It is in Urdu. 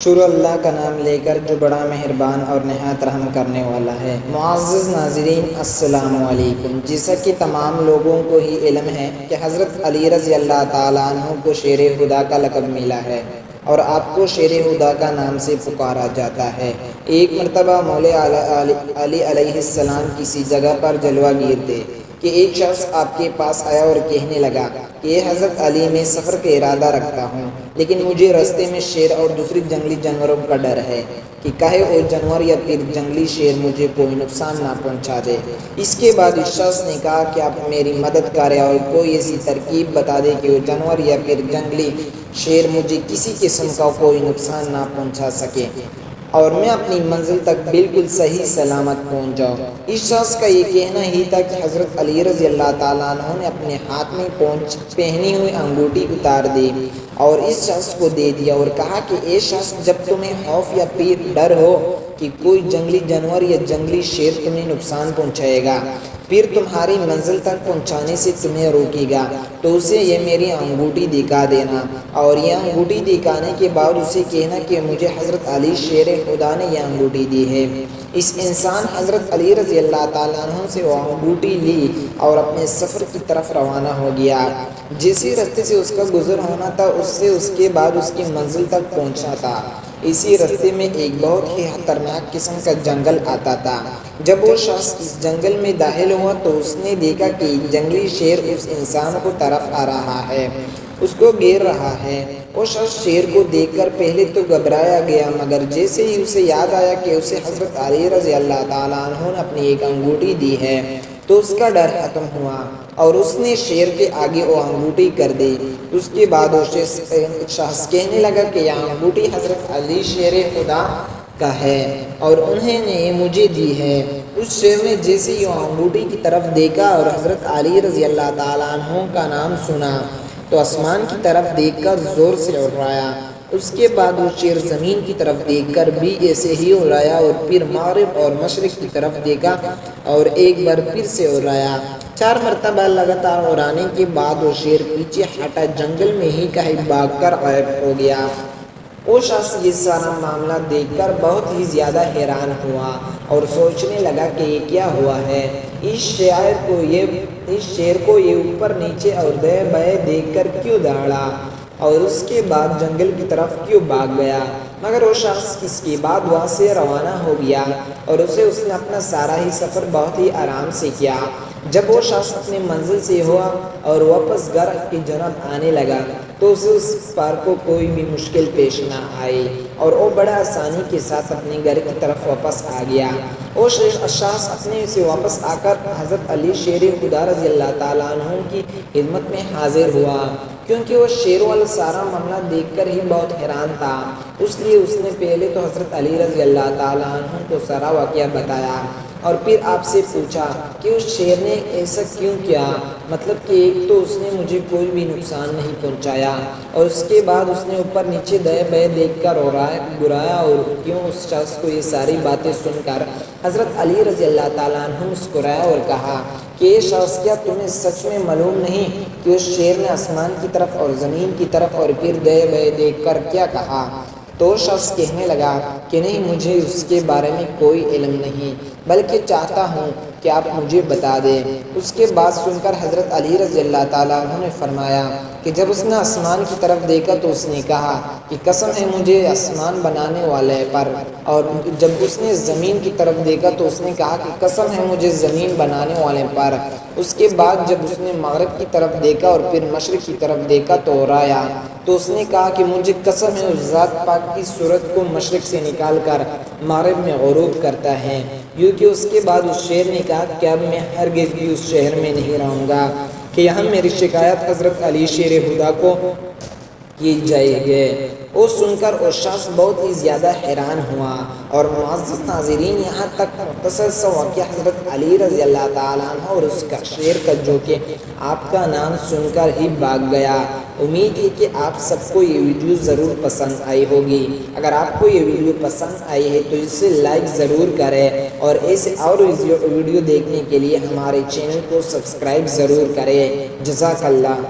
شروع اللہ کا نام لے کر جو بڑا مہربان اور نہایت رحم کرنے والا ہے۔ معزز ناظرین، السلام علیکم۔ جیسا کہ تمام لوگوں کو ہی علم ہے کہ حضرت علی رضی اللہ تعالیٰ عنہ کو شیر خدا کا لقب ملا ہے اور آپ کو شیر خدا کا نام سے پکارا جاتا ہے۔ ایک مرتبہ مولا علی علیہ السلام کسی جگہ پر جلوہ گیر تھے کہ ایک شخص آپ کے پاس آیا اور کہنے لگا کہ حضرت علی، میں سفر کا ارادہ رکھتا ہوں، لیکن مجھے راستے میں شیر اور دوسری جنگلی جانوروں کا ڈر ہے کہ کہیں وہ جانور یا پھر جنگلی شیر مجھے کوئی نقصان نہ پہنچا دے۔ اس کے بعد اس شخص نے کہا کہ آپ میری مدد کریں اور کوئی ایسی ترکیب بتا دیں کہ وہ جانور یا پھر جنگلی شیر مجھے کسی قسم کا کوئی نقصان نہ پہنچا سکے اور میں اپنی منزل تک بالکل صحیح سلامت پہنچ جاؤں۔ اس شخص کا یہ کہنا ہی تھا کہ حضرت علی رضی اللہ تعالیٰ عنہ نے اپنے ہاتھ میں پہنی ہوئی انگوٹھی اتار دی اور اس شخص کو دے دیا اور کہا کہ اے شخص، جب تمہیں خوف یا پھر ڈر ہو کہ کوئی جنگلی جانور یا جنگلی شیر تمہیں نقصان پہنچائے گا، پھر تمہاری منزل تک پہنچانے سے تمہیں روکے گا، تو اسے یہ میری انگوٹھی دکھا دینا اور یہ انگوٹھی دکھانے کے بعد اسے کہنا کہ مجھے حضرت علی شیر خدا نے یہ انگوٹھی دی ہے۔ اس انسان حضرت علی رضی اللہ تعالیٰ عنہ سے وہ انگوٹھی لی اور اپنے سفر کی طرف روانہ ہو گیا۔ جیسے راستے سے اس کا گزر ہونا تھا، اس سے اس کے بعد اس کی منزل تک پہنچا تھا۔ اسی راستے میں ایک بہت ہی خطرناک قسم کا جنگل آتا تھا۔ جب وہ شخص اس جنگل میں داخل ہوا تو اس نے دیکھا کہ ایک جنگلی شیر اس انسان کو طرف آ رہا ہے، اس کو گھیر رہا ہے۔ وہ شخص شیر کو دیکھ کر پہلے تو گھبرایا گیا، مگر جیسے ہی اسے یاد آیا کہ اسے حضرت علی رضی اللہ تعالیٰ عنہ نے اپنی ایک انگوٹھی دی ہے تو اس کا ڈر ختم ہوا اور اس نے شیر کے آگے وہ انگوٹھی کر دی۔ اس کے بعد وہ شخص کہنے لگا کہ یہ انگوٹھی حضرت علی شیر خدا کا ہے اور انہیں نے مجھے دی ہے۔ اس شیر نے جیسے ہی وہ انگوٹھی کی طرف دیکھا اور حضرت علی رضی اللہ تعالیٰ عنہ کا نام سنا تو آسمان کی طرف دیکھ کر زور سے اڑایا۔ اس کے بعد وہ شیر زمین کی طرف دیکھ کر بھی ایسے ہی اڑایا اور پھر مغرب اور مشرق کی طرف دیکھا اور ایک بار پھر سے اڑایا۔ 4 مرتبہ لگاتار اڑانے کے بعد وہ شیر پیچھے ہٹا جنگل میں ہی کہیں بھاگ کر غائب ہو گیا۔ وہ شخص یہ سارا معاملہ دیکھ کر بہت ہی زیادہ حیران ہوا اور سوچنے لگا کہ یہ کیا ہوا ہے۔ اس شیر کو یہ اوپر نیچے اور دائیں بائیں دیکھ کر کیوں دوڑا اور اس کے بعد جنگل کی طرف کیوں بھاگ گیا؟ مگر وہ شخص اس کے بعد وہاں سے روانہ ہو گیا اور اس نے اپنا سارا ہی سفر بہت ہی آرام سے کیا۔ جب وہ شخص اپنی منزل سے ہوا اور واپس گھر کی جانب آنے لگا تو اسے اس پر کوئی بھی مشکل پیش نہ آئی اور وہ بڑا آسانی کے ساتھ اپنے گھر کی طرف واپس آ گیا۔ وہ شخص اپنے سے واپس آ کر حضرت علی شیر خدا رضی اللہ تعالیٰ عنہ کی خدمت میں حاضر ہوا، کیونکہ وہ شیر والا سارا معاملہ دیکھ کر ہی بہت حیران تھا۔ اس لیے اس نے پہلے تو حضرت علی رضی اللہ تعالیٰ عنہ کو سارا واقعہ بتایا اور پھر آپ سے پوچھا کہ اس شیر نے ایسا کیوں کیا، مطلب کہ ایک تو اس نے مجھے کوئی بھی نقصان نہیں پہنچایا اور اس کے بعد اس نے اوپر نیچے دائیں بائیں دیکھ کر گرایا اور کیوں۔ اس شخص کو یہ ساری باتیں سن کر حضرت علی رضی اللہ تعالیٰ عنہ مسکرایا اور کہا کہ یہ شخص، کیا تمہیں سچ میں معلوم نہیں کہ اس شیر نے آسمان کی طرف اور زمین کی طرف اور پھر دائیں بائیں دیکھ کر کیا کہا؟ تو شخص کہنے لگا کہ نہیں، مجھے اس کے بارے میں کوئی علم نہیں، بلکہ چاہتا ہوں کہ آپ مجھے بتا دیں۔ اس کے بعد سن کر حضرت علی رضی اللہ تعالیٰ عنہ نے فرمایا کہ جب اس نے آسمان کی طرف دیکھا تو اس نے کہا کہ قسم ہے مجھے آسمان بنانے والے پر، اور جب اس نے زمین کی طرف دیکھا تو اس نے کہا کہ قسم ہے مجھے زمین بنانے والے پر۔ اس کے بعد جب اس نے مغرب کی طرف دیکھا اور پھر مشرق کی طرف دیکھا تو اڑایا، تو اس نے کہا کہ مجھے قسم ہے اس ذات پاک کی صورت کو مشرق سے نکال کر مغرب میں غروب کرتا ہے۔ یوں کہ اس کے بعد اس شیر نے کہا کہ اب میں ہرگز بھی اس شہر میں نہیں رہوں گا کہ یہاں میری شکایت حضرت علی شیر خدا کو کی جائے گی۔ وہ سن کر وہ شخص بہت ہی زیادہ حیران ہوا اور معزز ناظرین، یہاں تک مختصر سا واقعہ حضرت علی رضی اللہ تعالیٰ عنہ اور اس کا شیر کا جو کہ آپ کا نام سن کر ہی بھاگ گیا۔ امید ہے کہ آپ سب کو یہ ویڈیو ضرور پسند آئی ہوگی۔ اگر آپ کو یہ ویڈیو پسند آئی ہے تو اسے لائک ضرور کریں اور ایسے اور ویڈیو دیکھنے کے لیے ہمارے چینل کو سبسکرائب ضرور کریں۔ جزاک اللہ۔